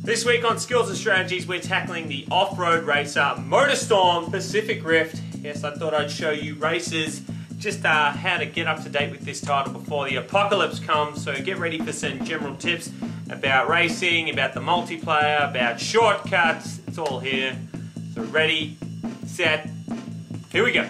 This week on Skills and Strategies, we're tackling the off-road racer Motorstorm Pacific Rift. Yes, I thought I'd show you races, just how to get up to date with this title before the apocalypse comes. So get ready for some general tips about racing, about the multiplayer, about shortcuts. It's all here. So ready, set, here we go.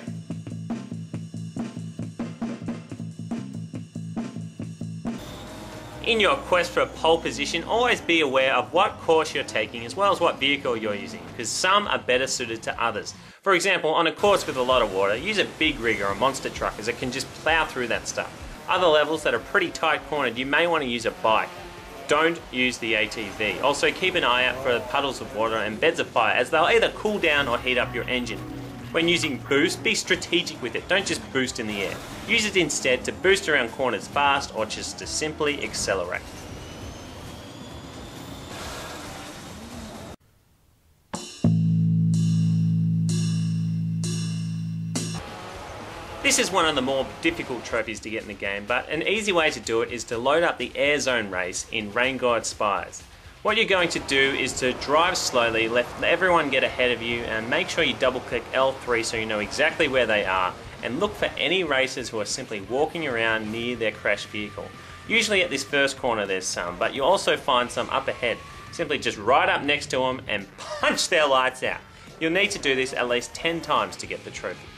In your quest for a pole position, always be aware of what course you're taking as well as what vehicle you're using, because some are better suited to others. For example, on a course with a lot of water, use a big rig or a monster truck as it can just plow through that stuff. Other levels that are pretty tight cornered, you may want to use a bike. Don't use the ATV. Also keep an eye out for puddles of water and beds of fire, as they'll either cool down or heat up your engine. When using boost, be strategic with it. Don't just boost in the air. Use it instead to boost around corners fast or just to simply accelerate. This is one of the more difficult trophies to get in the game, but an easy way to do it is to load up the Air Zone race in Rain God Spires. What you're going to do is to drive slowly, let everyone get ahead of you, and make sure you double click L3 so you know exactly where they are, and look for any racers who are simply walking around near their crashed vehicle. Usually at this first corner there's some, but you'll also find some up ahead. Simply just ride up next to them and punch their lights out. You'll need to do this at least 10 times to get the trophy.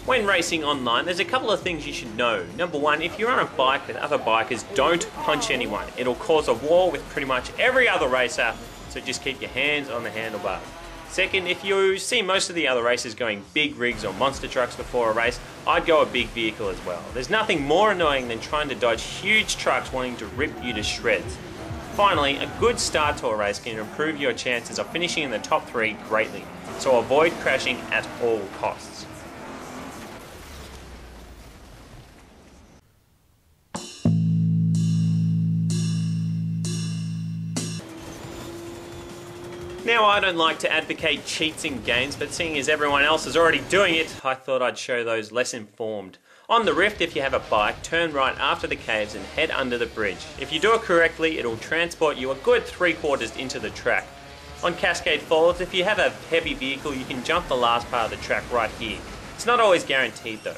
When racing online, there's a couple of things you should know. Number one, if you're on a bike with other bikers, don't punch anyone. It'll cause a war with pretty much every other racer, so just keep your hands on the handlebars. Second, if you see most of the other racers going big rigs or monster trucks before a race, I'd go a big vehicle as well. There's nothing more annoying than trying to dodge huge trucks wanting to rip you to shreds. Finally, a good start to a race can improve your chances of finishing in the top 3 greatly, so avoid crashing at all costs. Now, I don't like to advocate cheats in games, but seeing as everyone else is already doing it, I thought I'd show those less informed. On the Rift, if you have a bike, turn right after the caves and head under the bridge. If you do it correctly, it'll transport you a good 3/4 into the track. On Cascade Falls, if you have a heavy vehicle, you can jump the last part of the track right here. It's not always guaranteed though.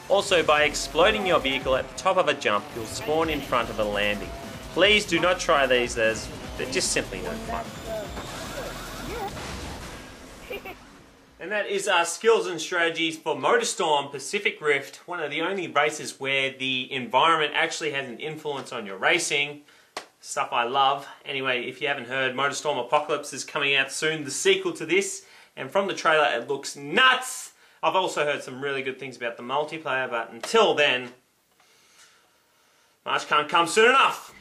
Also, by exploding your vehicle at the top of a jump, you'll spawn in front of a landing. Please do not try these, as they're just simply no fun. And that is our skills and strategies for Motorstorm Pacific Rift, one of the only races where the environment actually has an influence on your racing. Stuff I love. Anyway, if you haven't heard, Motorstorm Apocalypse is coming out soon, the sequel to this, and from the trailer it looks nuts. I've also heard some really good things about the multiplayer, but until then, March can't come soon enough.